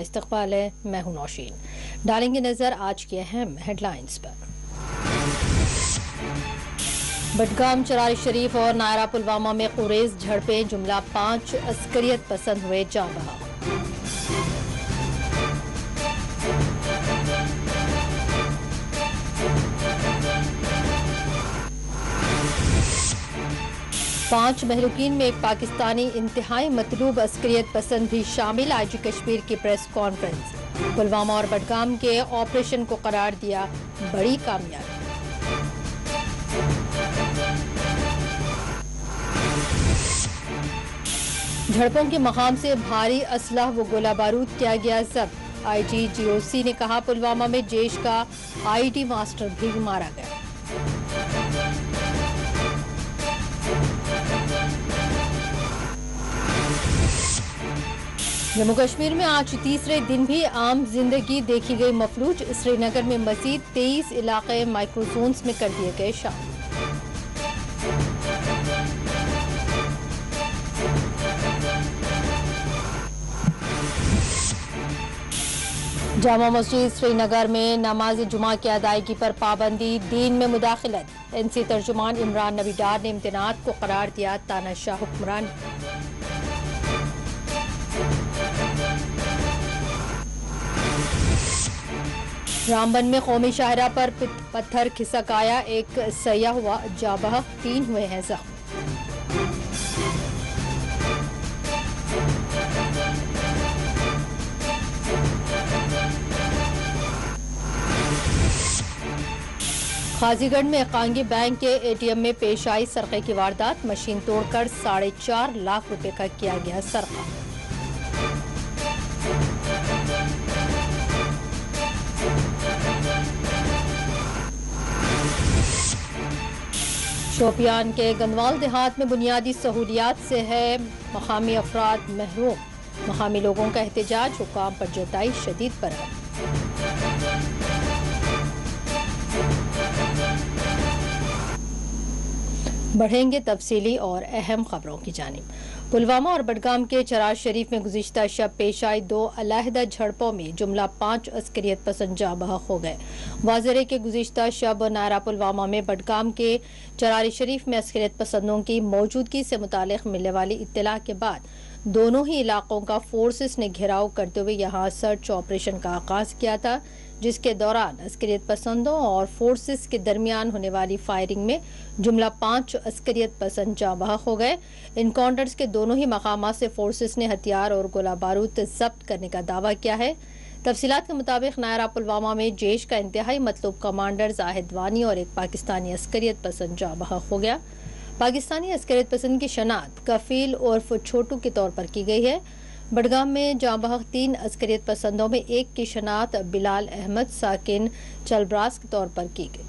इस्तकबाल है। मैं हूं नौशीन। डालेंगे नजर आज की अहम हेडलाइंस पर। बडगाम, चरार शरीफ और नायरा पुलवामा में कुरेज झड़पें, जुमला 5 अस्करियत पसंद हुए जान बहक। पांच महलूकीन में एक पाकिस्तानी इंतहाई मतलूब अस्करियत पसंद भी शामिल। आईजी कश्मीर की प्रेस कॉन्फ्रेंस। पुलवामा और बडगाम के ऑपरेशन को करार दिया बड़ी कामयाबी। झड़पों के मकाम से भारी असलह व गोला बारूद किया गया जब्त। आईजी जीओसी ने कहा पुलवामा में जैश का आईटी मास्टर भी मारा गया। जम्मू कश्मीर में आज तीसरे दिन भी आम जिंदगी देखी गई मफलूज। श्रीनगर में मजीद 23 इलाके माइक्रोजोन्स में कर दिए गए शामिल। जामा मस्जिद श्रीनगर में नमाज जुमा की अदायगी पर पाबंदी, दीन में मुदाखिलत। एनसी तर्जुमान इमरान नबी डार ने इम्तनात को करार दिया तानाशाह हुक्मरान। रामबन में कौमी शाहरा पर पत्थर खिसक आया, एक सैयाह हुआ जाबह, 3 हुए हैं जख्मी। खाजीगढ़ में कांगी बैंक के एटीएम में पेश आई सरके की वारदात। मशीन तोड़कर 4.5 लाख रुपए का किया गया सरका। शोपियान के गंदवाल देहात में बुनियादी सहूलियात से है मकामी अफराद महरूम। मकामी लोगों का एहतजाज, हुक्काम पर जताई शदीद बरहम। बढ़ेंगे तफसीली और अहम खबरों की जानिब। पुलवामा और बडगाम के चरार शरीफ में गुज़िश्ता शब पेश आई 2 अलहदा झड़पों में जुमला 5 अस्करियत पसंद जाँ बहक हो गए। वाज़ेह के गुज़िश्ता शब नायरा पुलवामा में बडगाम के चरार शरीफ में अस्करियत पसंदों की मौजूदगी से मुतालिक मिलने वाली इत्तला के बाद दोनों ही इलाकों का फोर्सेस ने घेराव करते हुए यहाँ सर्च ऑपरेशन का आगाज किया था, जिसके दौरान अस्करियत पसंदों और फोर्सेस के दरमियान होने वाली फायरिंग में जुमला 5 अस्करियत पसंद जाँ बहक हो गए। इनकाउंटर्स के दोनों ही मकामात से फोर्सेस ने हथियार और गोला बारूद जब्त करने का दावा किया है। तफसीलात के मुताबिक नायरा पुलवामा में जैश का इंतहाई मतलूब कमांडर जाहिद वानी और एक पाकिस्तानी अस्करियत पसंद जाँ बहक हो गया। पाकिस्तानी अस्करियत पसंद की शनाख्त कफील उर्फ छोटू के तौर पर की गई है। बडगाम में जाँ बहक 3 अस्करियत पसंदों में एक की शनाख्त बिलाल अहमद साकिन चलब्रास के तौर पर की गई।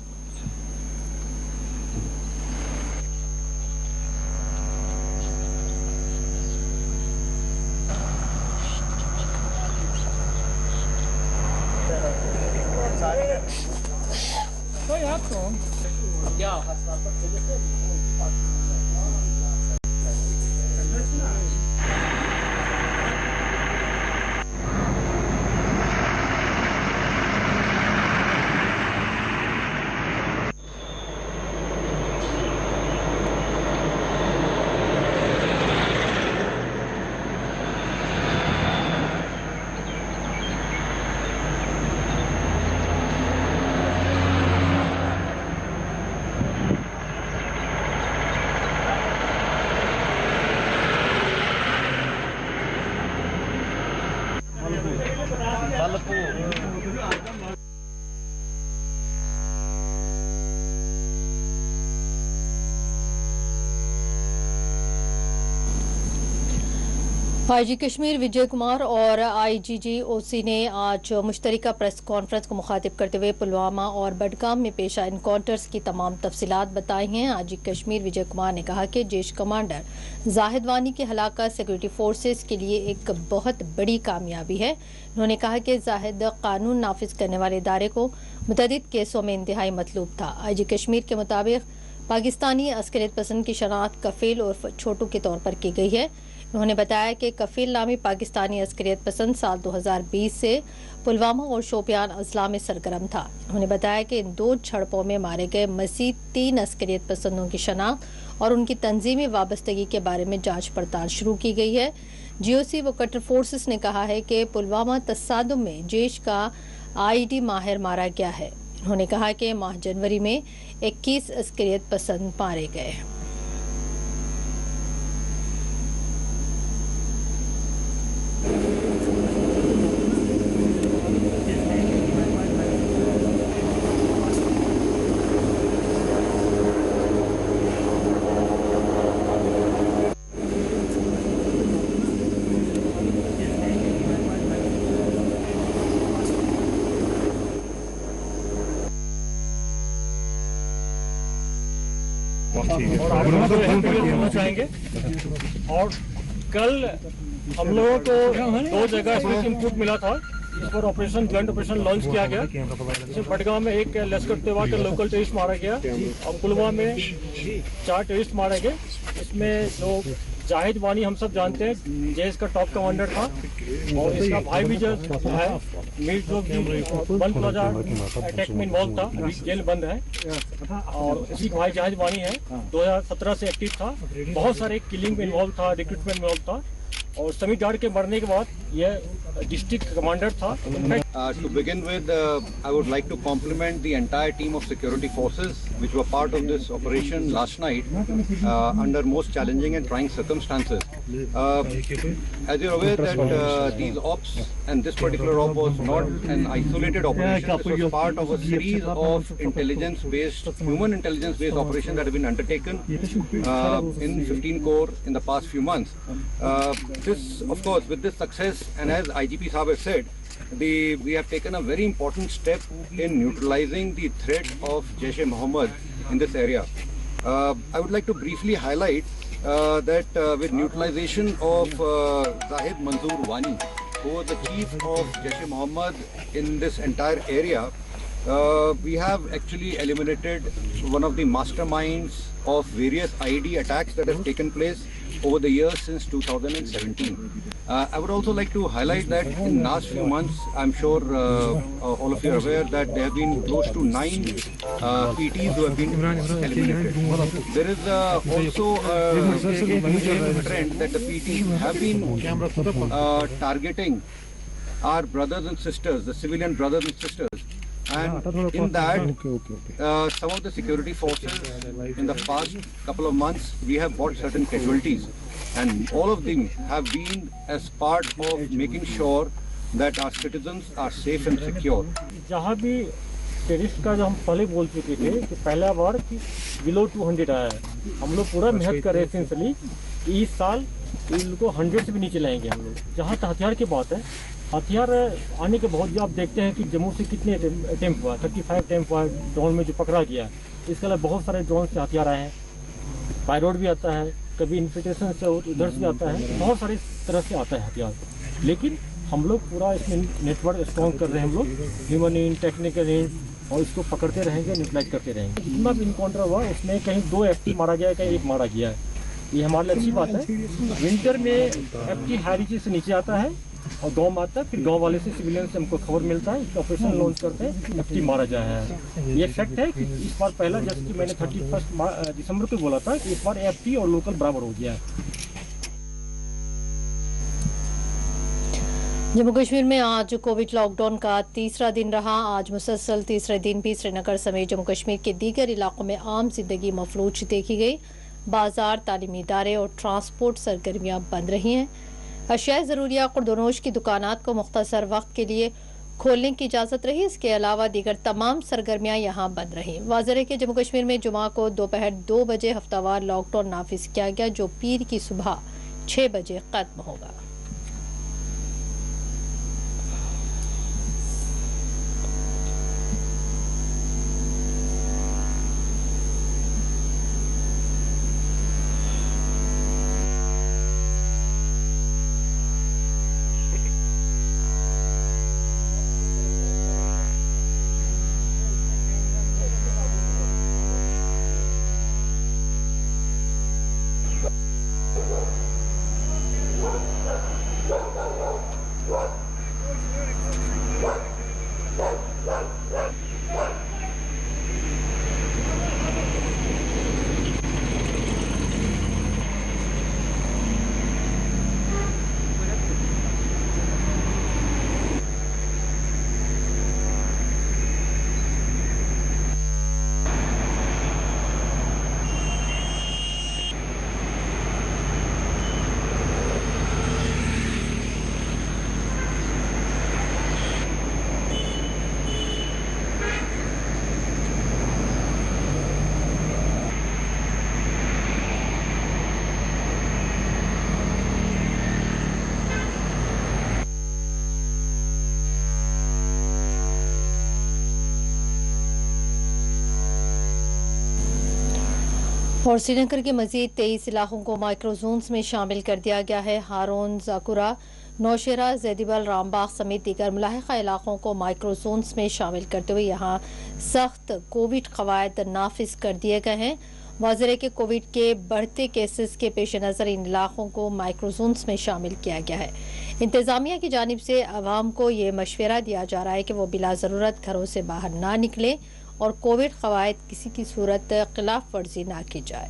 आईजी कश्मीर विजय कुमार और आईजीजीओसी ने आज मुश्तरका प्रेस कॉन्फ्रेंस को मुखातिब करते हुए पुलवामा और बडगाम में पेश आए इनकाउंटर्स की तमाम तफसीलात बताई हैं। आईजी कश्मीर विजय कुमार ने कहा कि जैश कमांडर जाहिद वानी की हलाकत सिक्योरिटी फोर्सेस के लिए एक बहुत बड़ी कामयाबी है। उन्होंने कहा कि जाहिद कानून नाफिज करने वाले इदारे को मुतअद्दिद केसों में इंतहाई मतलूब था। आईजी कश्मीर के मुताबिक पाकिस्तानी अस्करियत पसंद की शनाख्त कफील उर्फ छोटू के तौर पर की गई है। उन्होंने बताया कि कफील नामी पाकिस्तानी अस्करियत पसंद साल 2020 से पुलवामा और शोपियान अजला में सरगर्म था। उन्होंने बताया कि इन 2 झड़पों में मारे गए मज़ीद 3 अस्करियत पसंदों की शनाख्त और उनकी तंजीमी वाबस्तगी के बारे में जांच पड़ताल शुरू की गई है। GOC व कटर फोर्सेस ने कहा है कि पुलवामा तसादुम में जैश का IED माहिर मारा गया है। उन्होंने कहा कि माह जनवरी में 21 अस्करियत पसंद मारे गए। और आप लोगों को चाहेंगे। और कल हम लोगों को 2 जगह से इनपुट मिला था, इस पर ऑपरेशन ज्वाइंट ऑपरेशन लॉन्च किया गया। इसमें बडगांव में एक लश्कर तैयबा का लोकल टेररिस्ट मारा गया और पुलवामा में 4 टेररिस्ट मारे गए। इसमें जो जाहिद वानी हम सब जानते हैं, जैश का टॉप कमांडर था और इसका भाई भी जो है मीर जो बंद प्लाजा अटैक में इन्वॉल्व था, अभी जेल बंद है। और इसी भाई जाहिद वानी है, 2017 से एक्टिव था, बहुत सारे किलिंग में इन्वॉल्व था, रिक्रूटमेंट में इन्वॉल्व था और समीर डार के मरने के बाद यह डिस्ट्रिक्ट कमांडर था। To begin with, I would like to compliment the entire team of security forces which were part of this operation last night under most challenging and trying circumstances. As you're aware that these ops and this particular op was not an isolated operation. This was part of a series of intelligence-based, human intelligence-based operations that have been undertaken in 15 Corps in the past few months. This, of course, with this success, and as IGP Saab has said, we have taken a very important step in neutralizing the threat of Jaish-e-Mohammed in this area. I would like to briefly highlight that with neutralization of Zahid Manzoor Wani, who was the chief of Jaish-e-Mohammed in this entire area, we have actually eliminated one of the masterminds of various IED attacks that have taken place over the years since 2017. I would also like to highlight that in last few months, I'm sure all of you are aware that there have been close to 9 PTs who have been eliminated. There is also a trend that the PTs have been targeting our brothers and sisters, the civilian brothers and sisters. And in that, some of the security forces in the past couple of months, we have brought certain casualties, and all of them have been as part of making sure that our citizens are safe and secure. जहाँ भी terrorist का जो हम पहले बोल चुके थे कि पहला बार कि बिलो 200 आया है, हम लोग पूरा मेहनत कर रहे थे सिंसली कि इस साल इनको 100 से भी नीचे लाएंगे हम लोग। जहाँ तक हथियार की बात है, हथियार आने के बहुत जो आप देखते हैं कि जम्मू से कितने अटेम्प्ट हुआ, 35 अटेम्प्ट हुआ ड्रोन में जो पकड़ा गया। इसके अलावा बहुत सारे ड्रोन से हथियार आए हैं, बाय रोड भी आता है, कभी इन्फिल्ट्रेशन से उधर से आता है, बहुत सारी तरह से आता है हथियार। लेकिन हम लोग पूरा इसमें नेटवर्क स्ट्रॉन्ग कर रहे हैं, हम लोग ह्यूमन इन, टेक्निकल इन, और इसको पकड़ते रहेंगे, न्यूट्रलाइज करते रहेंगे। जितना भी इनकाउंटर हुआ उसमें कहीं 2 FT मारा गया है, कहीं 1 मारा गया है। ये हमारे लिए अच्छी बात है। विंटर में FT हाई रीच से नीचे आता है और गांव में आता है, फिर गांव वाले से सिविलियन से हमको खबर मिलता है, ऑपरेशन लॉन्च करते हैं, FT मारा जाए है। ये फैक्ट है कि इस बार पहला, जैसे कि मैंने 31 दिसंबर को बोला था कि इस बार FT और लोकल बराबर हो गया है। जम्मू कश्मीर में आज कोविड लॉकडाउन का तीसरा दिन रहा। आज मुसलसल तीसरे दिन भी श्रीनगर समेत जम्मू कश्मीर के दीगर इलाकों में आम जिंदगी मफलूज देखी गई। बाजार, तालीमी इदारे और ट्रांसपोर्ट सरगर्मियां बंद रही हैं। अशिया ज़रूरिया खुर्दोनोश की दुकानात को मुख्तसर वक्त के लिए खोलने की इजाज़त रही। इसके अलावा दीगर तमाम सरगर्मियां यहां बंद रहीं। वाज़ेह है कि जम्मू कश्मीर में जुमा को दोपहर 2 बजे हफ्तावार लॉकडाउन नाफिज किया गया, जो पीर की सुबह 6 बजे खत्म होगा। और श्रीनगर के मजीद 23 इलाकों को माइक्रो जोन्स में शामिल कर दिया गया है। हारून, जाकुरा, नौशेरा, जैदीबल, रामबाग समेत दीगर मुलाहिका इलाकों को माइक्रो जोन्स में शामिल करते हुए यहाँ सख्त कोविड कवायद नाफिज कर दिए गए हैं। वाज़ेह के कोविड के बढ़ते केसेस के पेश नज़र इन इलाकों को माइक्रो जोन्स में शामिल किया गया है। इंतजामिया की जानिब से अवाम को ये मशवरा दिया जा रहा है कि वो बिला ज़रूरत घरों से बाहर ना निकले और कोविड कवायद किसी की सूरत खिलाफ वर्जी ना की जाए।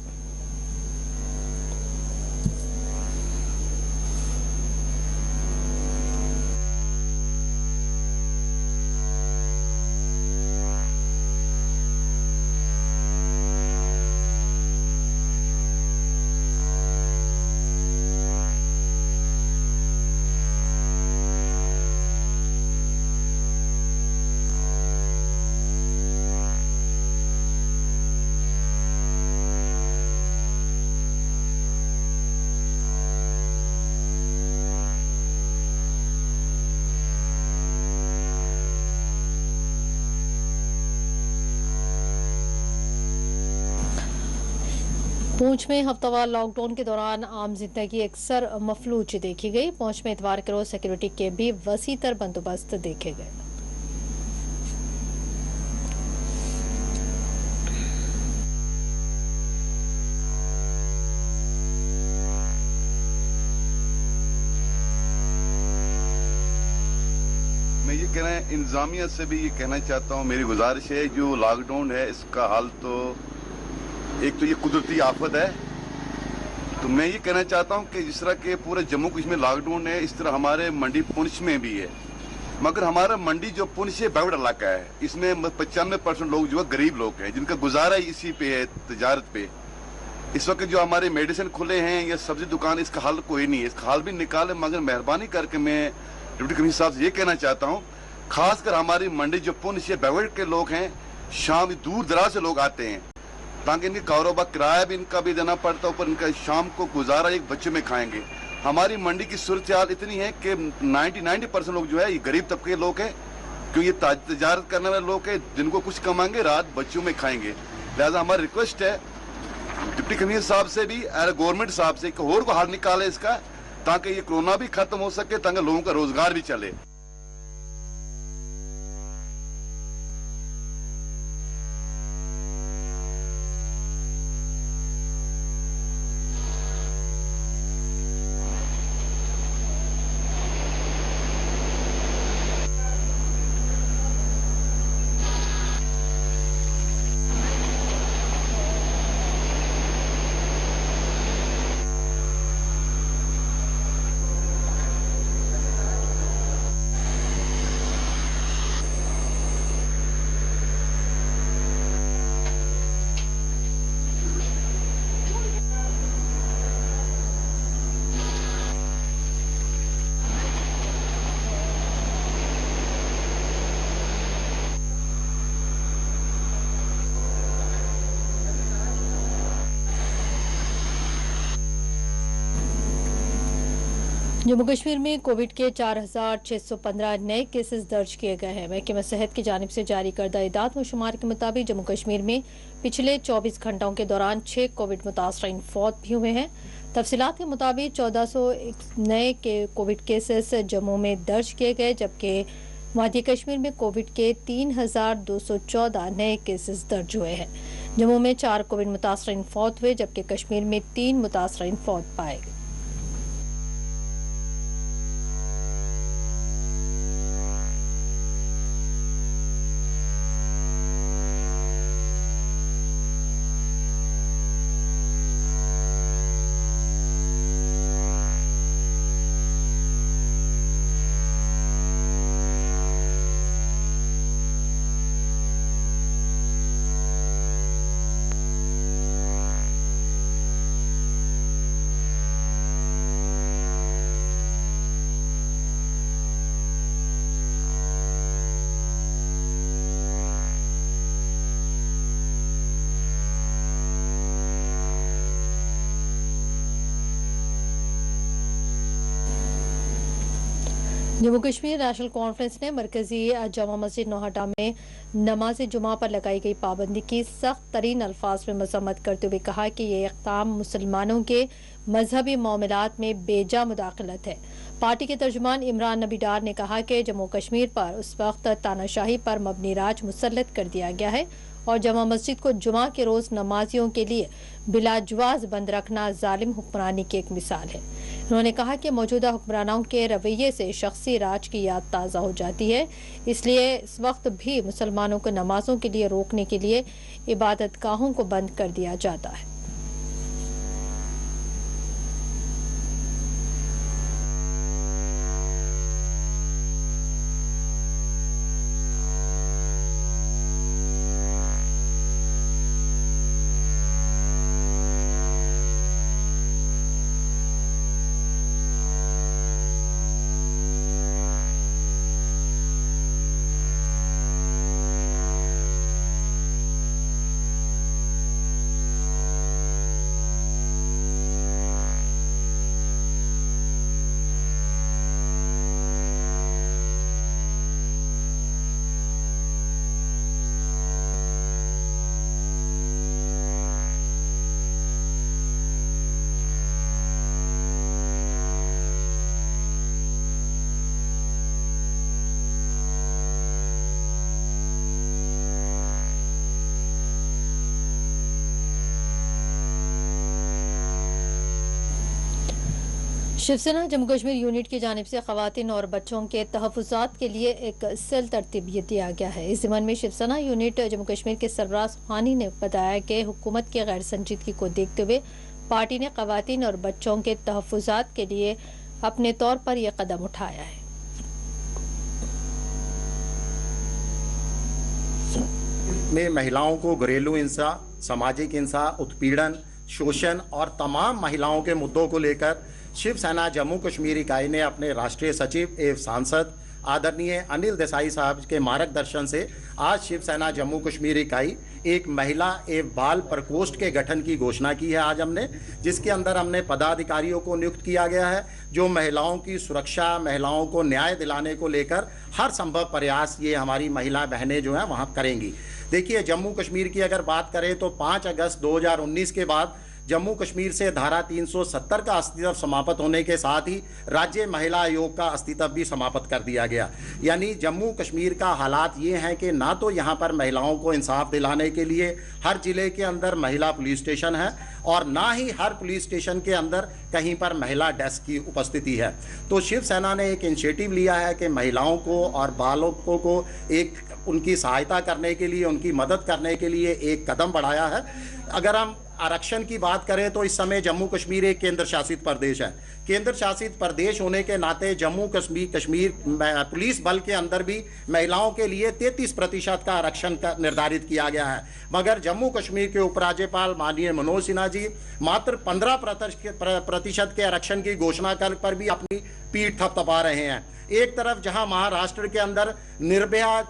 पूंछ में हफ्तावार लॉकडाउन के दौरान आम जिंदगी अक्सर मफलूज देखी गई। पूंछ में इतवार के रोज सिक्योरिटी के भी वसी तर बंदोबस्त देखे गए। मैं ये कहना है, इंतजामिया से भी ये कहना चाहता हूँ, मेरी गुजारिश है, जो लॉकडाउन है इसका हाल तो एक तो ये कुदरती आफत है, तो मैं ये कहना चाहता हूँ कि जिस तरह के पूरे जम्मू कश्मीर में लॉकडाउन है, इस तरह हमारे मंडी पुंछ में भी है। मगर हमारा मंडी जो पुंछ है बैवड़ इलाका है, इसमें 95% लोग जो है गरीब लोग हैं, जिनका गुजारा इसी पे है, तजारत पे। इस वक्त जो हमारे मेडिसिन खुले हैं या सब्जी दुकान, इसका हल कोई नहीं है, इसका हल भी निकाले। मगर मेहरबानी करके मैं डिप्टी कमिश्नर साहब से ये कहना चाहता हूँ, खासकर हमारी मंडी जो पुंछ है बैवड़ के लोग हैं, शाम दूर दराज से लोग आते हैं, ताकि इनके कारोबार किराया भी इनका भी देना पड़ता है, ऊपर इनका शाम को गुजारा एक बच्चे में खाएंगे। हमारी मंडी की सूरत हाल इतनी है कि 90% लोग जो है ये गरीब तबके के लोग हैं, क्योंकि ये तजारत करने वाले लोग हैं, जिनको कुछ कमाएंगे रात बच्चों में खाएंगे। लिहाजा हमारी रिक्वेस्ट है डिप्टी कमिश्नर साहब से भी और गवर्नमेंट साहब से कि और को हल निकाले इसका, ताकि ये कोरोना भी खत्म हो सके, ताकि लोगों का रोजगार भी चले। जम्मू कश्मीर में कोविड के 4,615 नए केसेस दर्ज किए गए हैं। महकमा सेहत की जानिब से जारी करदा इदाद व शुमार के मुताबिक जम्मू कश्मीर में पिछले 24 घंटों के दौरान 6 कोविड मुतासरीन फौत भी हुए हैं। तफसीलात के मुताबिक 1401 नए कोविड केसेस जम्मू में दर्ज किए गए, जबकि वादी कश्मीर में कोविड के 3,214 नए केसेस दर्ज हुए हैं। जम्मू में 4 कोविड मुतासरीन फौत हुए, जबकि कश्मीर में 3 मुतासरीन फौत पाए गए। जम्मू कश्मीर नेशनल कॉन्फ्रेंस ने मरकजी जामा मस्जिद नौहटा में नमाज जुमा पर लगाई गई पाबंदी की सख्त तरीन अल्फाज में मजम्मत करते हुए कहा कि ये इक़दाम मुसलमानों के मजहबी मामलात में बेजा मुदाखलत है। पार्टी के तर्जुमान इमरान नबी डार ने कहा कि जम्मू कश्मीर पर उस वक्त तानाशाही पर मबनी राज मुसल्लत कर दिया गया है और जमा मस्जिद को जुमा के रोज नमाजियों के लिए बिलाजवाज बंद रखना जालिम हुक्मरानी की एक मिसाल है। उन्होंने कहा कि मौजूदा हुक्मरानों के रवैये से शख्सी राज की याद ताज़ा हो जाती है, इसलिए इस वक्त भी मुसलमानों को नमाजों के लिए रोकने के लिए इबादतगाहों को बंद कर दिया जाता है। शिवसेना जम्मू कश्मीर यूनिट की जानिब से खवातीन और बच्चों के तहफ़्फ़ुज़ात के लिए एक सेल तरतीब दिया गया है। इस ज़िम्मन में शिवसेना यूनिट जम्मू कश्मीर के सरबराह सुहानी ने बताया कि हुकूमत की गैर संजीदगी को देखते हुए पार्टी ने खवातीन और बच्चों के तहफ़्फ़ुज़ात के लिए अपने तौर पर यह कदम उठाया है। में महिलाओं को घरेलू हिंसा, सामाजिक हिंसा, उत्पीड़न, शोषण और तमाम महिलाओं के मुद्दों को लेकर शिवसेना जम्मू कश्मीर इकाई ने अपने राष्ट्रीय सचिव एवं सांसद आदरणीय अनिल देसाई साहब के मार्गदर्शन से आज शिवसेना जम्मू कश्मीर इकाई एक महिला एवं बाल प्रकोष्ठ के गठन की घोषणा की है। आज हमने जिसके अंदर हमने पदाधिकारियों को नियुक्त किया गया है जो महिलाओं की सुरक्षा, महिलाओं को न्याय दिलाने को लेकर हर संभव प्रयास ये हमारी महिला बहनें जो हैं वहाँ करेंगी। देखिए, जम्मू कश्मीर की अगर बात करें तो 5 अगस्त 2019 के बाद जम्मू कश्मीर से धारा 370 का अस्तित्व समाप्त होने के साथ ही राज्य महिला आयोग का अस्तित्व भी समाप्त कर दिया गया। यानी जम्मू कश्मीर का हालात ये हैं कि ना तो यहाँ पर महिलाओं को इंसाफ दिलाने के लिए हर जिले के अंदर महिला पुलिस स्टेशन है और ना ही हर पुलिस स्टेशन के अंदर कहीं पर महिला डेस्क की उपस्थिति है। तो शिवसेना ने एक इनिशिएटिव लिया है कि महिलाओं को और बालकों को एक उनकी सहायता करने के लिए, उनकी मदद करने के लिए एक कदम बढ़ाया है। अगर हम आरक्षण की बात करें तो इस समय जम्मू कश्मीर एक केंद्र शासित प्रदेश है। केंद्र शासित प्रदेश होने के नाते जम्मू कश्मीर पुलिस बल के अंदर भी महिलाओं के लिए 33% का आरक्षण निर्धारित किया गया है, मगर जम्मू कश्मीर के उपराज्यपाल माननीय मनोज सिन्हा जी मात्र 15% के आरक्षण की घोषणा कर पर भी अपनी पीठ थपथपा रहे हैं। एक तरफ जहां महाराष्ट्र के अंदर निर्भया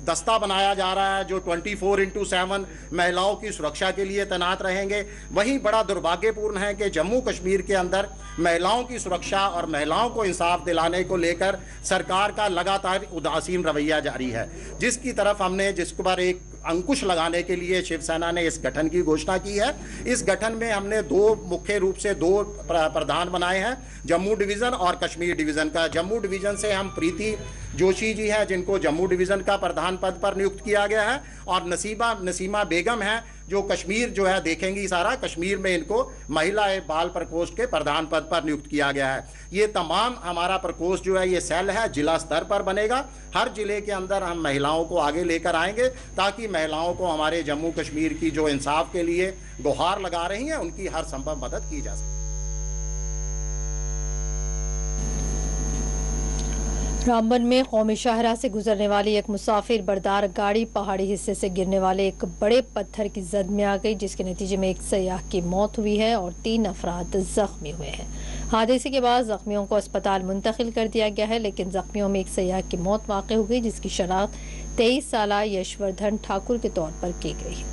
दस्ता बनाया जा रहा है जो 24/7 महिलाओं की सुरक्षा के लिए तैनात रहेंगे, वहीं बड़ा दुर्भाग्यपूर्ण है कि जम्मू कश्मीर के अंदर महिलाओं की सुरक्षा और महिलाओं को इंसाफ दिलाने को लेकर सरकार का लगातार उदासीन रवैया जारी है, जिसकी तरफ हमने जिसके पर एक अंकुश लगाने के लिए शिवसेना ने इस गठन की घोषणा की है। इस गठन में हमने मुख्य रूप से दो प्रधान बनाए हैं, जम्मू डिवीज़न और कश्मीर डिवीज़न का। जम्मू डिवीज़न से हम प्रीति जोशी जी हैं जिनको जम्मू डिवीज़न का प्रधान पद पर नियुक्त किया गया है, और नसीमा बेगम हैं जो कश्मीर जो है देखेंगी सारा कश्मीर में, इनको महिला एवं बाल प्रकोष्ठ के प्रधान पद पर नियुक्त किया गया है। ये तमाम हमारा प्रकोष्ठ जो है ये सेल है, जिला स्तर पर बनेगा। हर जिले के अंदर हम महिलाओं को आगे लेकर आएंगे ताकि महिलाओं को हमारे जम्मू कश्मीर की जो इंसाफ के लिए गुहार लगा रही हैं उनकी हर संभव मदद की जा सके। रामबन में कौमी शाहरा से गुजरने वाली एक मुसाफिर बरदार गाड़ी पहाड़ी हिस्से से गिरने वाले एक बड़े पत्थर की जद में आ गई, जिसके नतीजे में एक सयाह की मौत हुई है और 3 अफराद जख्मी हुए हैं। हादसे के बाद जख्मियों को अस्पताल मुंतकिल कर दिया गया है, लेकिन जख्मियों में एक सयाह की मौत वाक़ हो गई जिसकी शनाख्त 23 साला यशवर्धन ठाकुर के तौर पर की गई।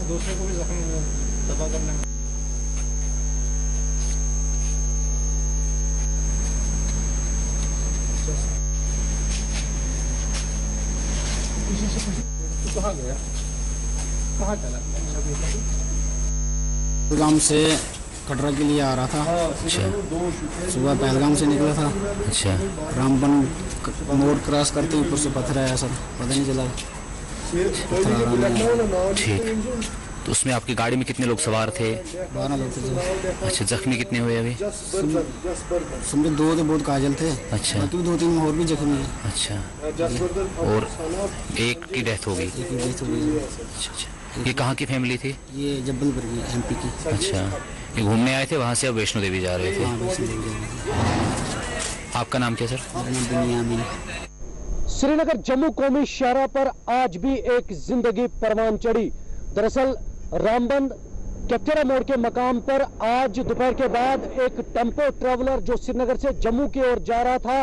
दूसरे को भी जख्म दबा करना। कहाँ गया, कहाँ चला? पहलगाम से कटरा के लिए आ रहा था। अच्छा, सुबह पहलगाम से निकला था। अच्छा, रामबन मोड़ क्रॉस करते ऊपर से पत्थर आया सर, पता नहीं चला। ठीक। तो उसमें आपकी गाड़ी में कितने लोग सवार थे? 12 लोग थे सर। अच्छा, जख्मी कितने हुए अभी? समझे 2 तो बहुत काजल थे। अच्छा, बाकी 2-3 और भी जख्मी है। अच्छा, और एक की डेथ हो गई। एक की डेथ हो गई। अच्छा, ये कहाँ की फैमिली थी? ये जबलपुर की, MP की। अच्छा, ये घूमने आए थे, वहाँ से अब वैष्णो देवी जा रहे थे। हाँ, वैष्णो देवी जा रहे थे। आपका नाम क्या सर? मेरा नाम बिनियामिन। श्रीनगर जम्मू कौमी शाहराह पर आज भी एक जिंदगी परवान चढ़ी। दरअसल रामबन कैप्टेरा मोड़ के मकाम पर आज दोपहर के बाद एक टेम्पो ट्रैवलर जो श्रीनगर से जम्मू की ओर जा रहा था,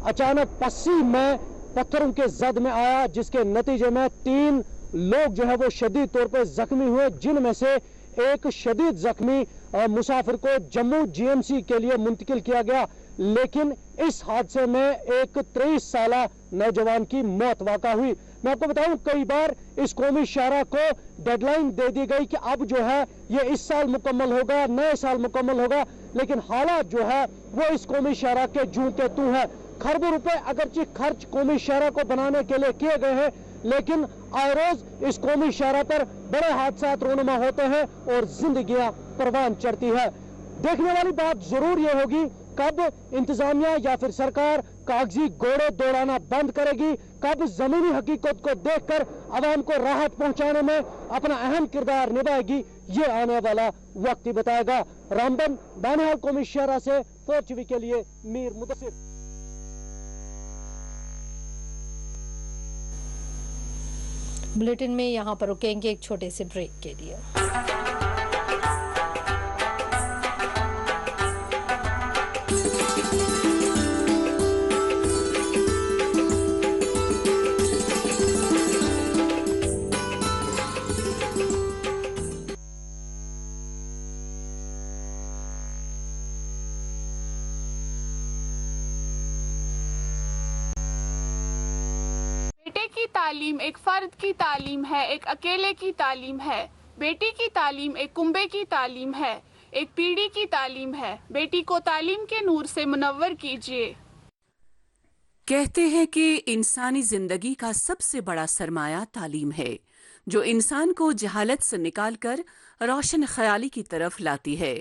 अचानक पस्सी में पत्थरों के जद में आया, जिसके नतीजे में 3 लोग जो है वो शदीद तौर पर जख्मी हुए, जिनमें से एक शदीद जख्मी मुसाफिर को जम्मू GMC के लिए मुंतकिल किया गया। लेकिन इस हादसे में एक 23 साला नौजवान की मौत वाक़ा हुई। मैं आपको बताऊं, कई बार इस कौमी शाहराह को डेडलाइन दे दी गई कि अब जो है ये इस साल मुकम्मल होगा, नए साल मुकम्मल होगा, लेकिन हालात जो है वो इस कौमी शाहराह के जूं के तू है। खरबों रुपए अगरचे खर्च कौमी शाहराह को बनाने के लिए किए गए हैं, लेकिन आए रोज इस कौमी शाहराह पर बड़े हादसात रोनुमा होते हैं और जिंदगियां परवान चढ़ती है। देखने वाली बात जरूर ये होगी, कब इंतजामिया या फिर सरकार कागजी घोड़े दौड़ाना बंद करेगी, कब जमीनी हकीकत को देखकर अवाम को राहत पहुंचाने में अपना अहम किरदार निभाएगी, ये आने वाला वक्त ही बताएगा। रामबन बानिहाल कौमी शाहराह से 4TV के लिए मीर मुदस्सिर। बुलेटिन में यहाँ पर रुकेंगे एक छोटे से ब्रेक के लिए। की तालीम एक फर्द की तालीम है, एक अकेले की तालीम है। बेटी की तालीम एक कुंबे की तालीम है, एक पीढ़ी की तालीम है। बेटी को तालीम के नूर से मुनव्वर कीजिए। कहते हैं कि इंसानी जिंदगी का सबसे बड़ा सरमाया तालीम है, जो इंसान को जहालत से निकालकर रोशन ख्याली की तरफ लाती है।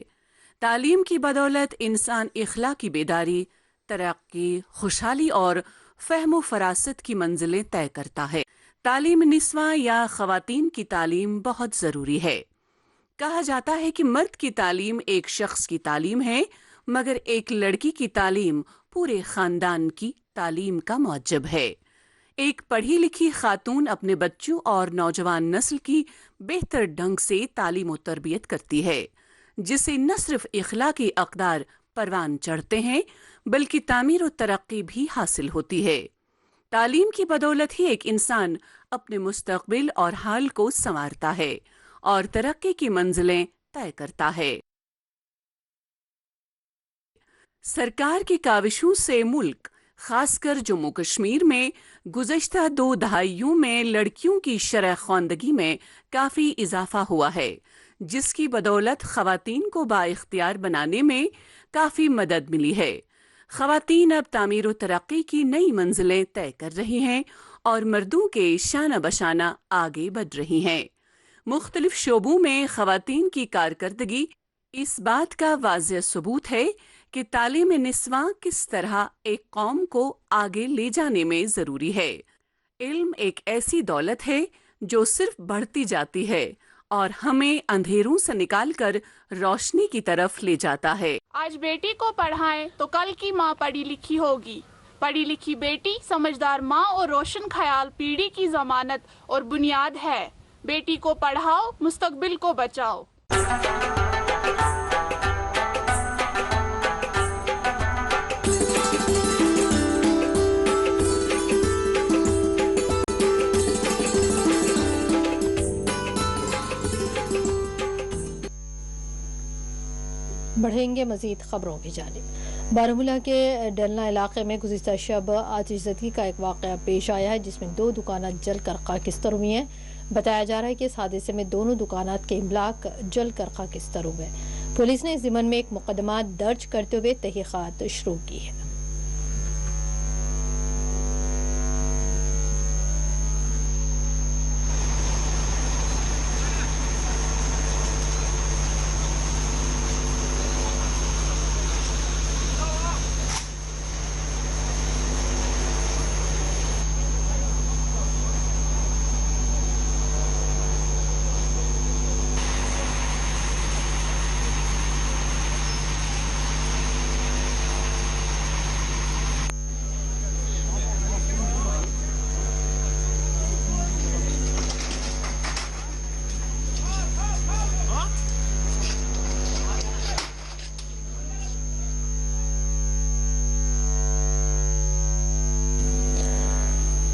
तालीम की बदौलत इंसान इखलाकी बेदारी, तरक्की, खुशहाली और फहमो फरासत की मंजिलें तय करता है। तालीम निस्वा या खवातीन की तालीम बहुत ज़रूरी है। कहा जाता है कि मर्द की तालीम एक शख्स की तालीम है, मगर एक लड़की की तालीम पूरे खानदान की तालीम का मौजब है। एक पढ़ी लिखी खातून अपने बच्चों और नौजवान नस्ल की बेहतर ढंग से तालीम और तरबियत करती है, जिससे न सिर्फ इखलाकी अक़दार परवान चढ़ते हैं, बल्कि तामीर और तरक्की भी हासिल होती है। तालीम की बदौलत ही एक इंसान अपने मुस्तक़बिल और हाल को संवारता है और तरक्की की मंजिलें तय करता है। सरकार की काविशों से मुल्क, खासकर जम्मू कश्मीर में गुज़श्ता 2 दहाइयों में लड़कियों की शरह ख़्वानदगी में काफ़ी इजाफा हुआ है, जिसकी बदौलत ख़वातीन को बाइख्तियार बनाने में काफ़ी मदद मिली है। ख़वातीन अब तामीर और तरक्की की नई मंजिलें तय कर रही हैं और मर्दों के शाना बशाना आगे बढ़ रही हैं। मुख्तलिफ शोबों में ख़वातीन की कारकर्दगी इस बात का वाज़ेह सबूत है कि तालीम निस्वा किस तरह एक कौम को आगे ले जाने में ज़रूरी है। इल्म एक ऐसी दौलत है जो सिर्फ बढ़ती जाती है और हमें अंधेरों से निकालकर रोशनी की तरफ ले जाता है। आज बेटी को पढ़ाएं तो कल की माँ पढ़ी लिखी होगी। पढ़ी लिखी बेटी, समझदार माँ और रोशन ख्याल पीढ़ी की जमानत और बुनियाद है। बेटी को पढ़ाओ, मुस्तकबिल को बचाओ। बढ़ेंगे मजीद खबरों की जानिब। बारामूला के डलना इलाके में गुज़िश्ता शब आतिशज़दगी का एक वाक़या पेश आया है, जिसमें 2 दुकानात जलकर खाकिस्तर हुई हैं। बताया जा रहा है कि इस हादसे में दोनों दुकानात के इमलाक जलकर खाकिस्तर हुए। पुलिस ने इस ज़िम्मन में एक मुकदमा दर्ज करते हुए तहक़ीक़ात शुरू की है।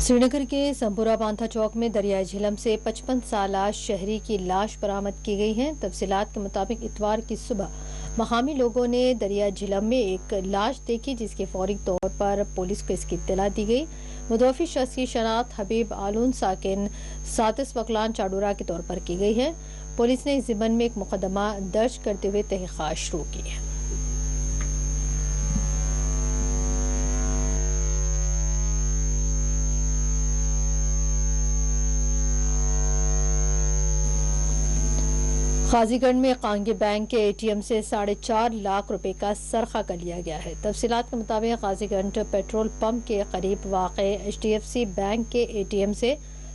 श्रीनगर के संपुरा पांथा चौक में दरियाई झेलम से 55 साला शहरी की लाश बरामद की गई है। तफसीलात के मुताबिक इतवार की सुबह मकामी लोगों ने दरियाई झेलम में एक लाश देखी, जिसके फौरी तौर पर पुलिस को इसकी इत्तला दी गई। मुतवफ़ी शख्स की शनाख्त हबीब आलून साकिन सातिस वकलान चाडूरा के तौर पर की गई है। पुलिस ने इस ज़िम्मन में एक मुकदमा दर्ज करते हुए तहक़ीक़ात शुरू की है। गाजीगंज में कांगी बैंक के ATM से 4.5 लाख रुपए का सरखा कर लिया गया है। तफसीलात के मुताबिक गाजीगंज पेट्रोल पंप के करीब वाक़े HDFC बैंक के ATM से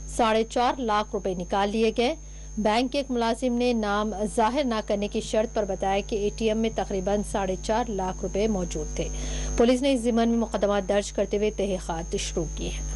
4.5 लाख रुपए निकाल लिए गए। बैंक के एक मुलाजिम ने नाम जाहिर न करने की शर्त पर बताया कि ATM में तकरीबन 4.5 लाख रुपए मौजूद थे। पुलिस ने इस ज़िम्मन में मुकदमा दर्ज करते हुए तहक़ीक़ात शुरू की है।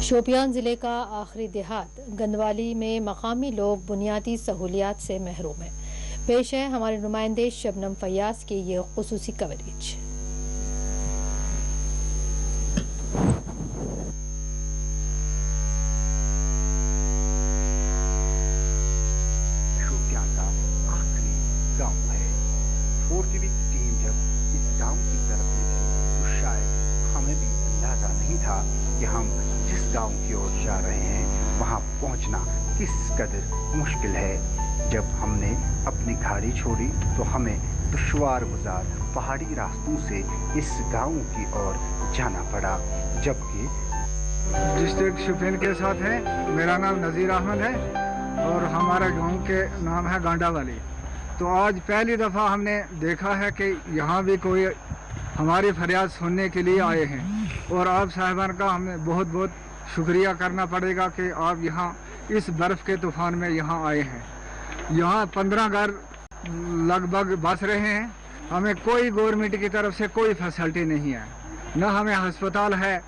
शोपियान ज़िले का आखिरी देहात गंदवाली में मकामी लोग बुनियादी सहूलियात से महरूम हैं। पेश है हमारे नुमाइंदे शबनम फयाज की ये खुसूसी कवरेज। शोपियान का आखिरी गांव है। 4 की टीम जब इस गांव की तरफ निकली तो शायद हमें भी अंदाजा नहीं था कि हम जिस गांव की ओर जा रहे हैं वहां पहुंचना किस कदर मुश्किल है। जब हमने अपनी गाड़ी छोड़ी तो हमें दुश्वार गुजार पहाड़ी रास्तों से इस गांव की ओर जाना पड़ा। जबकि डिस्ट्रिक्ट शोपियान के साथ है। मेरा नाम नज़ीर अहमद है और हमारा गांव के नाम है गांडावाली। तो आज पहली दफ़ा हमने देखा है कि यहाँ भी कोई हमारी फरियाद सुनने के लिए आए हैं और आप साहिबान का हमें बहुत बहुत शुक्रिया करना पड़ेगा कि आप यहाँ इस बर्फ़ के तूफ़ान में यहाँ आए हैं। यहाँ 15 घर लगभग बस रहे हैं हमें कोई गवर्नमेंट की तरफ से कोई फैसिलिटी नहीं है, ना हमें अस्पताल है,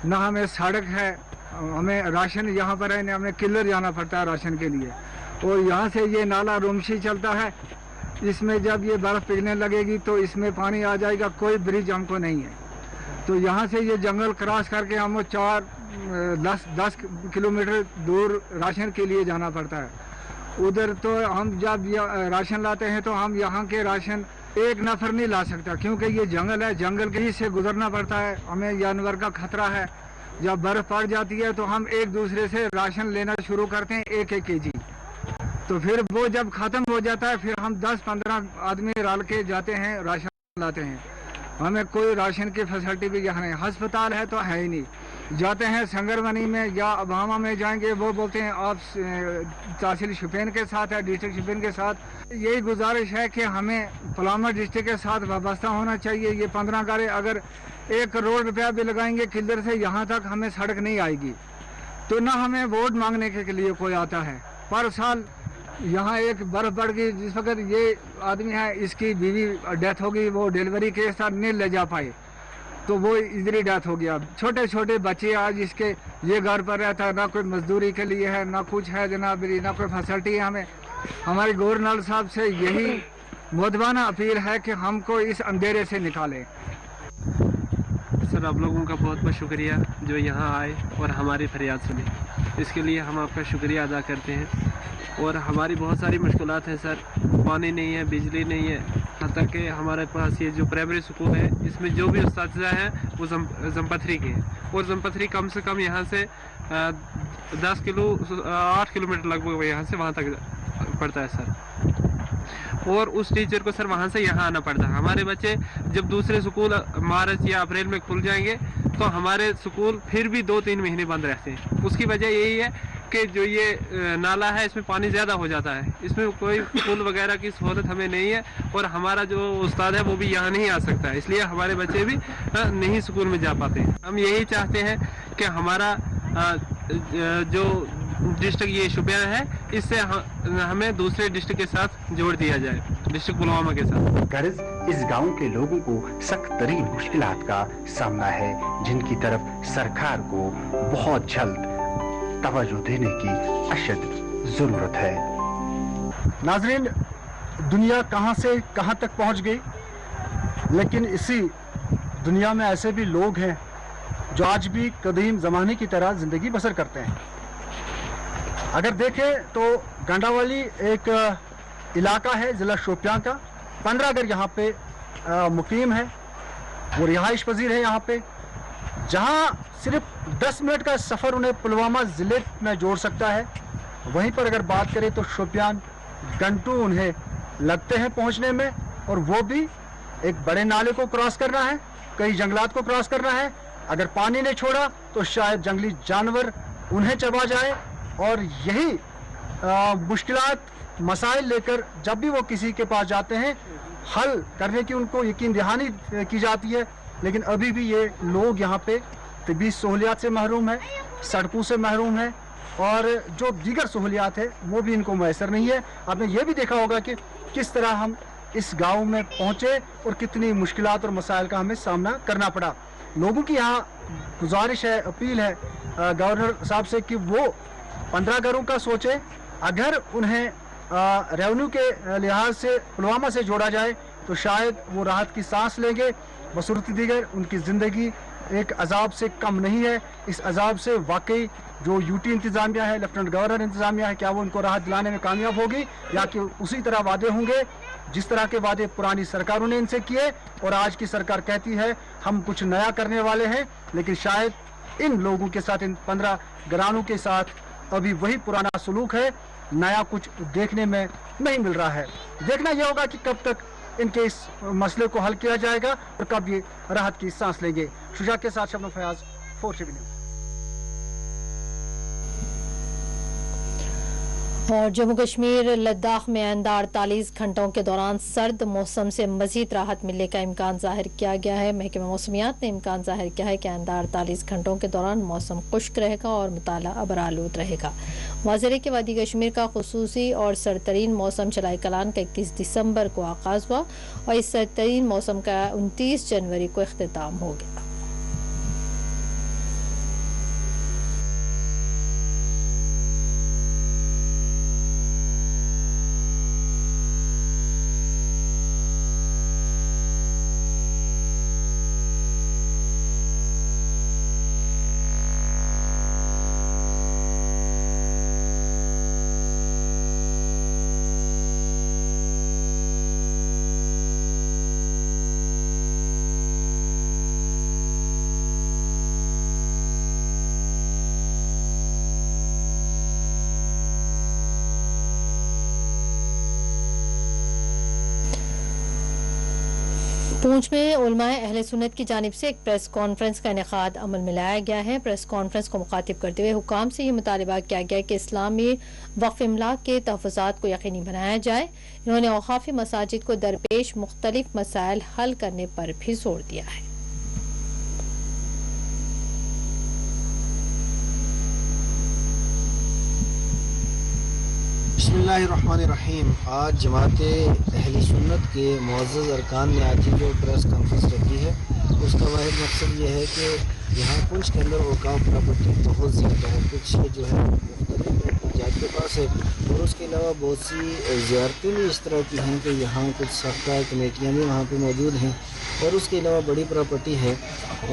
ना हमें सड़क है। हमें राशन यहाँ पर है, हमें किलर जाना पड़ता है राशन के लिए। और यहाँ से ये नाला रुमशी चलता है, इसमें जब ये बर्फ़ पिघलने लगेगी तो इसमें पानी आ जाएगा। कोई ब्रिज हमको नहीं है, तो यहाँ से ये जंगल क्रॉस करके हमको 4-10 किलोमीटर दूर राशन के लिए जाना पड़ता है। उधर तो हम जब राशन लाते हैं तो हम यहाँ के राशन एक नफर नहीं ला सकता, क्योंकि ये जंगल है, जंगल के ही से गुजरना पड़ता है। हमें जानवर का खतरा है। जब बर्फ़ पड़ जाती है तो हम एक दूसरे से राशन लेना शुरू करते हैं, 1-1 केजी। तो फिर वो जब ख़त्म हो जाता है फिर हम 10-15 आदमी रल के जाते हैं, राशन लाते हैं। हमें कोई राशन की फैसिलिटी भी यहाँ नहीं। अस्पताल है तो है ही नहीं। जाते हैं संगरवनी में या अबामा में जाएंगे, वो बोलते हैं आप तहसील शुपियन के साथ है, डिस्ट्रिक्ट शुपियन के साथ। यही गुजारिश है कि हमें पुलवामा डिस्ट्रिक्ट के साथ वाबस्ता होना चाहिए। ये 15 गाड़ी अगर 1 करोड़ रुपया भी लगाएंगे किल्लर से यहाँ तक, हमें सड़क नहीं आएगी। तो ना हमें वोट मांगने के लिए कोई आता है। पर साल यहाँ एक बर्फ़ पड़ गई, जिस वक्त ये आदमी है इसकी बीवी डेथ हो गई, वो डिलीवरी के साथ नहीं ले जा पाए तो वो इधर ही डेथ हो गया। छोटे छोटे बच्चे आज इसके ये घर पर रहता है, ना कोई मजदूरी के लिए है, ना कुछ है जनाब, ना कोई फैसिलिटी है। हमें हमारे गवर्नर साहब से यही मुद्दाना अपील है कि हमको इस अंधेरे से निकालें। सर, आप लोगों का बहुत बहुत शुक्रिया जो यहाँ आए और हमारी फरियाद सुनी, इसके लिए हम आपका शुक्रिया अदा करते हैं। और हमारी बहुत सारी मुश्किलात हैं सर, पानी नहीं है, बिजली नहीं है, यहाँ तक कि हमारे पास ये जो प्राइमरी स्कूल है इसमें जो भी उस्ताद हैं वो जमपथरी के हैं। और जमपथरी कम से कम यहाँ से 8 किलोमीटर लगभग यहाँ से वहाँ तक पड़ता है सर। और उस टीचर को सर वहाँ से यहाँ आना पड़ता है। हमारे बच्चे जब दूसरे स्कूल मार्च या अप्रैल में खुल जाएंगे तो हमारे स्कूल फिर भी 2-3 महीने बंद रहते हैं। उसकी वजह यही है कि जो ये नाला है इसमें पानी ज़्यादा हो जाता है, इसमें कोई पुल वगैरह की सहूलत हमें नहीं है। और हमारा जो उस्ताद है वो भी यहाँ नहीं आ सकता है, इसलिए हमारे बच्चे भी नहीं स्कूल में जा पाते हैं। हम यही चाहते हैं कि हमारा जो डिस्ट्रिक्ट ये शुपियान है इससे हमें दूसरे डिस्ट्रिक्ट के साथ जोड़ दिया जाए, डिस्ट्रिक्ट पुलवामा के साथ। गर्ज इस गांव के लोगों को सख्त तरीन मुश्किलात का सामना है, जिनकी तरफ सरकार को बहुत जल्द तवज्जो देने की अशद जरूरत है। नाजरीन, दुनिया कहां से कहां तक पहुंच गई, लेकिन इसी दुनिया में ऐसे भी लोग हैं जो आज भी कदीम ज़माने की तरह ज़िंदगी बसर करते हैं। अगर देखें तो गंडावाली एक इलाका है ज़िला शोपियां का। 15 घर यहाँ पे मुकीम है, वो रिहाइश पजीर है यहाँ पे, जहाँ सिर्फ 10 मिनट का सफ़र उन्हें पुलवामा ज़िले में जोड़ सकता है। वहीं पर अगर बात करें तो शोपियान घंटों उन्हें लगते हैं पहुँचने में, और वो भी एक बड़े नाले को क्रॉस करना है, कई जंगलात को क्रॉस करना है। अगर पानी ने छोड़ा तो शायद जंगली जानवर उन्हें चबा जाए। और यही मुश्किलात मसाइल लेकर जब भी वो किसी के पास जाते हैं हल करने की उनको यकीन दहानी की जाती है। लेकिन अभी भी ये लोग यहाँ पे तिब्बी सहूलियात से महरूम है, सड़कों से महरूम है, और जो दीगर सहूलियात है वो भी इनको मैसर नहीं है। आपने ये भी देखा होगा कि किस तरह हम इस गांव में पहुँचे और कितनी मुश्किलात और मसाइल का हमें सामना करना पड़ा। लोगों की यहाँ गुजारिश है, अपील है गवर्नर साहब से कि वो 15 घरों का सोचे। अगर उन्हें रेवेन्यू के लिहाज से पुलवामा से जोड़ा जाए तो शायद वो राहत की सांस लेंगे। बसूरत दीगर उनकी ज़िंदगी एक अजाब से कम नहीं है। इस अजाब से वाकई जो यूटी इंतज़ामिया है, लेफ्टिनेंट गवर्नर इंतज़ामिया है, क्या वो उनको राहत दिलाने में कामयाब होगी, या कि उसी तरह वादे होंगे जिस तरह के वादे पुरानी सरकारों ने इनसे किए। और आज की सरकार कहती है हम कुछ नया करने वाले हैं, लेकिन शायद इन लोगों के साथ, इन 15 घरानों के साथ अभी वही पुराना सलूक है, नया कुछ देखने में नहीं मिल रहा है। देखना यह होगा कि कब तक इनके इस मसले को हल किया जाएगा और कब ये राहत की सांस लेंगे। शुजा के साथ शबनम फयाज, 4 न्यूज़। और जम्मू कश्मीर लद्दाख में आइंदा 48 घंटों के दौरान सर्द मौसम से मजीद राहत मिलने का इम्कान जाहिर किया गया है। महकमा मौसमियात ने इम्कान जाहिर किया है कि आइंदा 48 घंटों के दौरान मौसम खुश्क रहेगा और मुताला अबरालूद रहेगा। वाज़ेह है कि वादी कश्मीर का खुसूसी और सरतरीन मौसम चलाई कलान का 31 दिसंबर को आगाज़ हुआ और इस सरतरीन मौसम का 29 जनवरी को इख्तिताम हो गया। पूंछ में उलमाए अहले सुन्नत की जानिब से एक प्रेस कॉन्फ्रेंस का इनेकाद अमल में लाया गया है। प्रेस कॉन्फ्रेंस को मुखातिब करते हुए हुकाम से ये मुतालिबा किया गया कि इस्लामी वक्फ इमलाक के तहफ़्फ़ुज़ात को यकीनी बनाया जाए। इन्होंने औक़ाफ़ी मसाजिद को दरपेश मुख्तलिफ मसाइल हल करने पर भी जोर दिया है। बिस्मिल्लाहिर्रहमानिर्रहीम। आज जमात अहले सुन्नत के मुअज़्ज़ज़ अरकान ने आज जो प्रेस कॉन्फ्रेंस रखी है उसका वाहिद मकसद ये है कि यहाँ पुंछ के अंदर औक़ाफ़ प्रॉपर्टी बहुत ज़्यादा है। कुछ जो है मुख्तलिफ के पास है और उसके अलावा बहुत सी ज़ियारतें भी इस तरह की हैं कि यहाँ कुछ सख्ता कमेटियाँ भी वहाँ पर मौजूद हैं और उसके अलावा बड़ी प्रॉपर्टी है।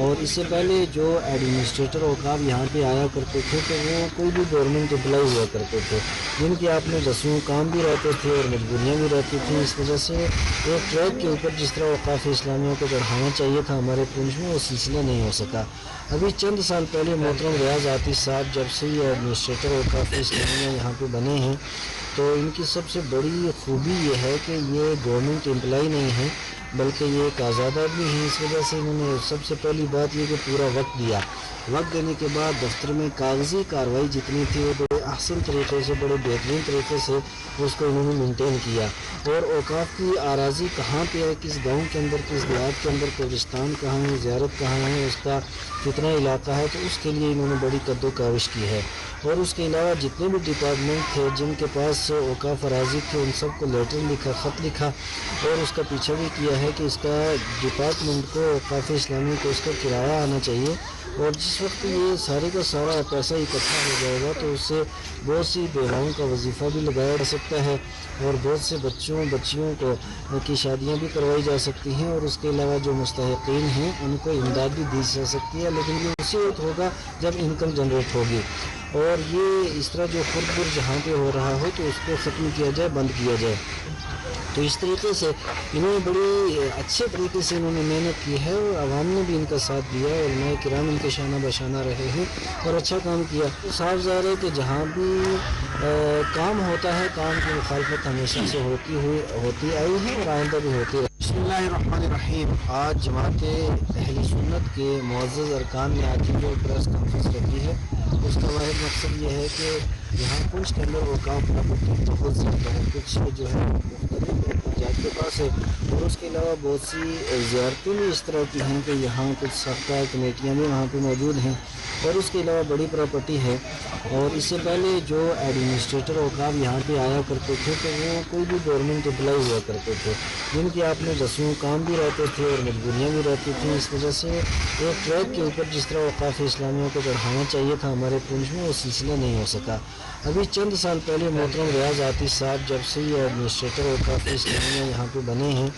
और इससे पहले जो एडमिनिस्ट्रेटर औक़ाफ़ यहाँ पे आया करते थे तो वो कोई भी गवर्नमेंट एम्प्लॉय हुआ करते थे जिनके आपने रस्मों काम भी रहते थे और मजबूरियाँ भी रहती थी। इस वजह से एक ट्रैक के ऊपर जिस तरह औक़ाफ़ इस्लामिया को बढ़ाना चाहिए था हमारे पुंछ में वो सिलसिला नहीं हो सका। अभी चंद साल पहले मोहतरम रियाज़ आतिश साहब जब से ये एडमिनिस्ट्रेटर औक़ाफ़ इस्लामिया यहाँ पर बने हैं तो इनकी सबसे बड़ी खूबी ये है कि ये गवर्नमेंट एम्प्लॉय नहीं है बल्कि ये एक आज़ाद आदमी है। इस वजह से इन्होंने सबसे पहली बात ये कि पूरा वक्त दिया। वक्त देने के बाद दफ्तर में कागजी कार्रवाई जितनी थी वो बड़े अहसन तरीके से बड़े बेहतरीन तरीके से उसको इन्होंने मेंटेन किया। और औक़ाफ़ की आराज़ी कहाँ पे है, किस गांव के अंदर, किस देहात के अंदर, कब्रिस्तान कहाँ है, ज़ियारत कहाँ है, उसका कितना इलाका है, तो उसके लिए इन्होंने बड़ी कद्दोकाविश की है। और उसके अलावा जितने भी डिपार्टमेंट थे जिनके पास औक़ाफ़ अराज़ी थे उन सबको लेटर लिखा, ख़त लिखा और उसका पीछा भी किया है कि इसका डिपार्टमेंट को औक़ाफ़ इस्लामी को इसका किराया आना चाहिए। और जिस वक्त ये सारे का सारा पैसा इकट्ठा हो जाएगा तो उससे बहुत सी बेवाओं का वजीफ़ा भी लगाया जा सकता है और बहुत से बच्चियों को की शादियां भी करवाई जा सकती हैं और उसके अलावा जो मुस्तहिक़ीन हैं उनको इमदाद भी दी जा सकती है। लेकिन ये उसी वक्त होगा जब इनकम जनरेट होगी और ये इस तरह जो खुरपुर जहाँ पे हो रहा हो तो उसको ख़त्म किया जाए, बंद किया जाए। तो इस तरीके से इन्होंने बड़ी अच्छे तरीके से इन्होंने मेहनत की है और आवाम ने भी इनका साथ दिया और उलमाए किराम इनके शाना बशाना रहे हैं और अच्छा काम किया। तो साफ ज़ाहिर है कि जहाँ भी काम होता है काम की मुखालफत हमेशा से होती आई है और आइंदा भी होती है। बिस्मिल्लाहिर्रहमानिर्रहीम। आज जमात अहले सुन्नत के मुअज़्ज़ज़ अरकान ने आज जो प्रेस कॉन्फ्रेंस रखी है उसका वाहिद मकसद ये है कि यहाँ पुंछ के अंदर औक़ाफ़ प्रॉपर्टी बहुत ज़्यादा है। कुछ जो है मुख्तलिफ के पास है और उसके अलावा बहुत सी ज़ियारतें भी इस तरह की हैं कि यहाँ कुछ सख्ता कमेटियाँ भी वहाँ पे मौजूद हैं और उसके अलावा बड़ी प्रॉपर्टी है। और इससे पहले जो एडमिनिस्ट्रेटर औक़ाफ़ यहाँ पे आया करते थे तो वो कोई भी गवर्नमेंट एम्प्लॉय हुआ करते थे जिनके आपने रस्मों काम भी रहते थे और मजबूरियाँ भी रहती थी। इस वजह से एक ट्रैक के ऊपर जिस तरह औक़ाफ़ इस्लामिया को बढ़ाना चाहिए था हमारे पुंछ में वो सिलसिला नहीं हो सका। अभी चंद साल पहले मोहतरम रियाज़ आतिश साहब जब से ये एडमिनिस्ट्रेटर औक़ाफ़ इस्लामिया यहाँ पे बने हैं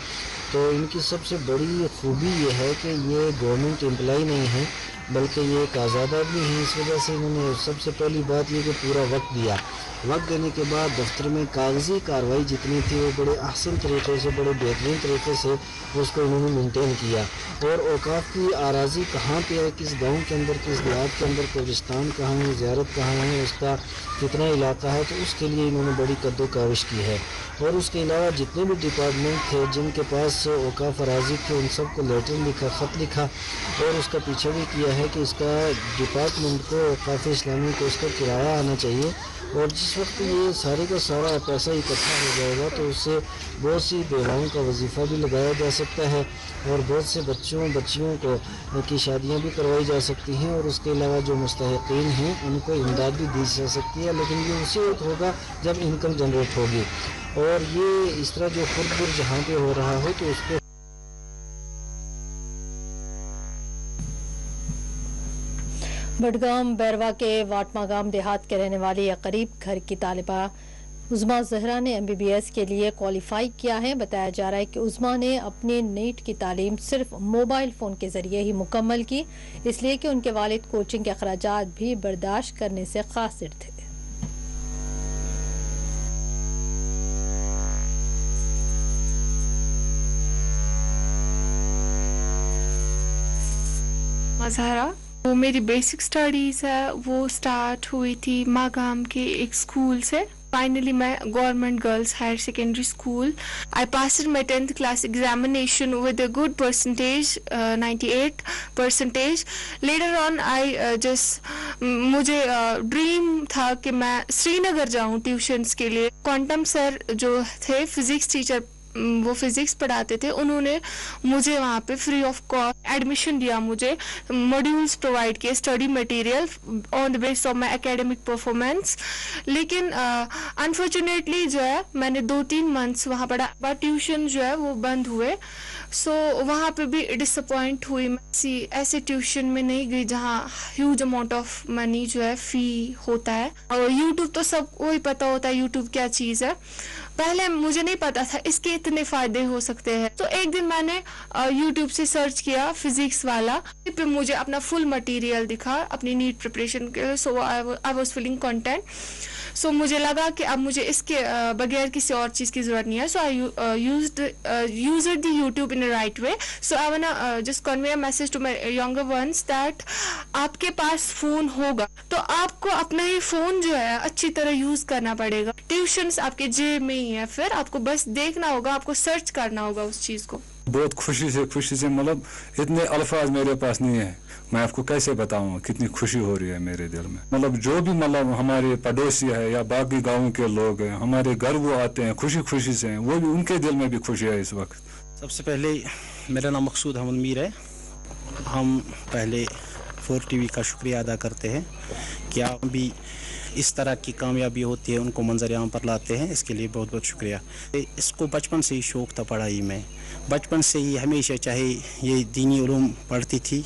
तो इनकी सबसे बड़ी खूबी ये है कि ये गवर्नमेंट एम्प्लॉय नहीं है बल्कि ये एक आज़ाद आदमी है। इस वजह से इन्होंने सबसे पहली बात ये कि पूरा वक्त दिया। वक्त देने के बाद दफ्तर में कागजी कार्रवाई जितनी थी वो बड़े अहसन तरीके से बड़े बेहतरीन तरीके से उसको इन्होंने मेंटेन किया। और औक़ाफ़ की आराज़ी कहाँ पे है, किस गांव के अंदर, किस देहात के अंदर, कब्रिस्तान कहाँ है, ज़ियारत कहाँ है, उसका कितना इलाका है, तो उसके लिए इन्होंने बड़ी कद्दोकाविश की है। और उसके अलावा जितने भी डिपार्टमेंट थे जिनके पास औक़ाफ़ अराज़ी थे उन सबको लेटर लिखा, ख़त लिखा और उसका पीछा भी किया है कि इसका डिपार्टमेंट को औक़ाफ़ इस्लामी को इसका किराया आना चाहिए, और जिस वक्त ये सारे का सारा पैसा इकट्ठा हो जाएगा तो उससे बहुत सी बेवाओं का वजीफ़ा भी लगाया जा सकता है, और बहुत से बच्चियों की शादियां भी करवाई जा सकती हैं, और उसके अलावा जो मुस्तहिक़ीन हैं उनको इमदाद भी दी जा सकती है। लेकिन ये उसी वक्त होगा जब इनकम जनरेट होगी, और ये इस तरह जो खुद जहाँ पे हो रहा हो तो उसको बडगाम बैरवा के वाटमागाम देहात के रहने वाली या करीब घर की तालिबा उज़मा ज़हरा ने MBBS के लिए क्वालिफाई किया है। बताया जा रहा है कि उज़मा ने अपने नीट की तालीम सिर्फ मोबाइल फ़ोन के ज़रिए ही मुकम्मल की, इसलिए कि उनके वालिद कोचिंग के अखराजात भी बर्दाश्त करने से कासिर थे। ज़हरा, वो मेरी बेसिक स्टडीज़ है वो स्टार्ट हुई थी मागाम के एक स्कूल से। फाइनली मैं government girls higher secondary school, I passed my 10th class examination with a good percentage, 98%। Later on मुझे ड्रीम था कि मैं श्रीनगर जाऊं ट्यूशन्स के लिए। क्वांटम सर जो थे फिजिक्स टीचर, वो फिजिक्स पढ़ाते थे, उन्होंने मुझे वहाँ पे फ्री ऑफ कॉस्ट एडमिशन दिया, मुझे मॉड्यूल्स प्रोवाइड किए, study material on the base of my academic performance. लेकिन अनफॉर्चुनेटली जो है मैंने 2-3 मंथ्स वहाँ पढ़ा, बट ट्यूशन जो है वो बंद हुए। सो वहाँ पे भी डिसअपॉइंट हुई। मैं ऐसे ट्यूशन में नहीं गई जहाँ ह्यूज अमाउंट ऑफ मनी जो है फ़ी होता है। और यूट्यूब तो सबको ही पता होता है यूट्यूब क्या चीज़ है। पहले मुझे नहीं पता था इसके इतने फ़ायदे हो सकते हैं। तो एक दिन मैंने यूट्यूब से सर्च किया फिज़िक्स वाला, पे मुझे अपना फुल मटेरियल दिखा अपनी नीट प्रिपरेशन के। सो आई वाज फीलिंग कंटेंट। सो मुझे लगा कि अब मुझे इसके बगैर किसी और चीज़ की ज़रूरत नहीं है। So I used the YouTube in a right way. So I want just convey a message to my younger ones that आपके पास फ़ोन होगा तो आपको अपना ही फ़ोन जो है अच्छी तरह यूज़ करना पड़ेगा। ट्यूशन्स आपके जेब में ही है, फिर आपको बस देखना होगा, आपको सर्च करना होगा उस चीज़ को। बहुत खुशी से मतलब इतने अल्फाज मेरे पास नहीं है, मैं आपको कैसे बताऊं कितनी खुशी हो रही है मेरे दिल में। मतलब जो भी मतलब हमारे पड़ोसी है या बाकी गाँव के लोग हैं, हमारे घर वो आते हैं खुशी से हैं, वो भी उनके दिल में भी खुशी है इस वक्त। सबसे पहले मेरा नाम मकसूद अहमद मीर है। हम पहले 4 TV का शुक्रिया अदा करते हैं कि आप भी इस तरह की कामयाबी होती है उनको मंजर आम पर लाते हैं, इसके लिए बहुत बहुत शुक्रिया। इसको बचपन से ही शौक़ था पढ़ाई में, बचपन से ही हमेशा, चाहे ये दीनी उलूम पढ़ती थी,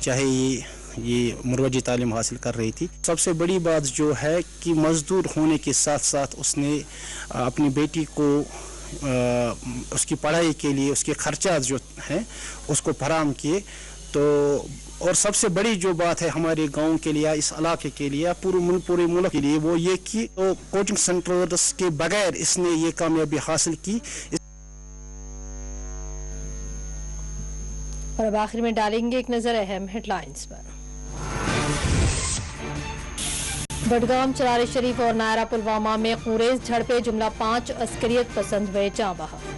चाहे ये मुरवजी तालीम हासिल कर रही थी। सबसे बड़ी बात जो है कि मज़दूर होने के साथ साथ उसने अपनी बेटी को उसकी पढ़ाई के लिए उसके खर्चा जो हैं उसको फराहम किए। तो और सबसे बड़ी जो बात है हमारे गांव के लिए, इस इलाके के लिए, पूरे मुल्क के लिए, वो ये कि तो कोचिंग सेंटर्स के बगैर इसने ये कामयाबी हासिल की। और अब आखिर में डालेंगे एक नजर अहम हेडलाइंस पर। बडगाम, चरार शरीफ और नायरा पुलवामा में खूरेज झड़पे, जुमला 5 अस्करियत पसंद हुए जाँ बहक।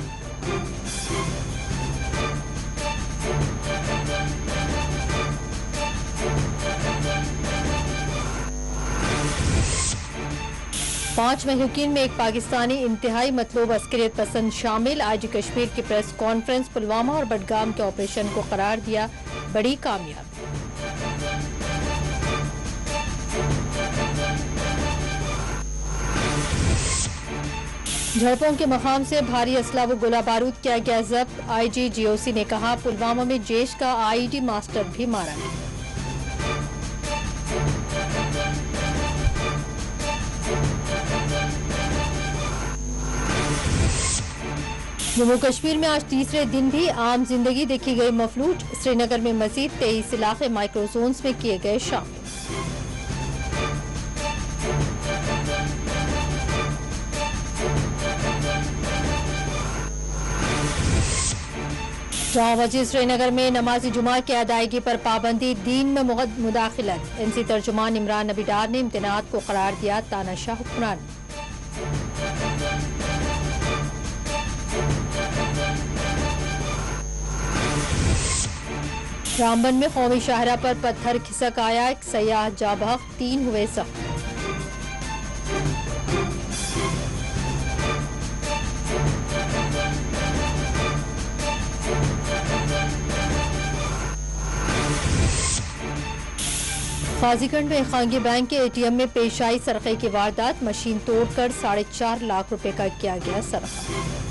पांच महलूकीन में एक पाकिस्तानी इंतहाई मतलूब अस्करियत पसंद शामिल। IG कश्मीर की प्रेस कॉन्फ्रेंस पुलवामा और बडगाम के ऑपरेशन को करार दिया बड़ी कामयाबी। झड़पों के मकाम से भारी असला व गोला बारूद किया गया जब्त। IG GOC ने कहा पुलवामा में जैश का IED मास्टर भी मारा गया। जम्मू कश्मीर में आज तीसरे दिन भी आम जिंदगी देखी गई मफलूज। श्रीनगर में मजीद 23 इलाके माइक्रोजोन्स में किए गए शामिल। जामा मस्जिद श्रीनगर में नमाज जुमा की अदायगी पर पाबंदी, दीन में मुदाखिलत। NC तर्जुमान इमरान नबी डार ने इम्तनात को करार दिया तानाशाह हुक्मरान। रामबन में कौमी शाहरा पर पत्थर खिसक आया, एक सयाह जा बहक, 3 हुए जख्मी। काजीगंज में खांगी बैंक के एटीएम में पेश आई सरक़े की वारदात, मशीन तोड़कर 4.5 लाख रुपए का किया गया सरक़ा।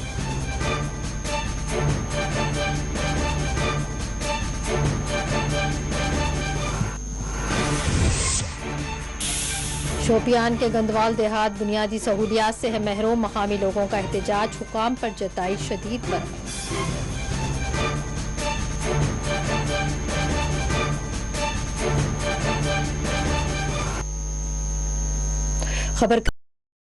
शोपियान के गंदवाल देहात बुनियादी सहूलियात से है महरूम, मकामी लोगों का एहतजाज, हुकाम पर जताई शदीद बरहम। खबर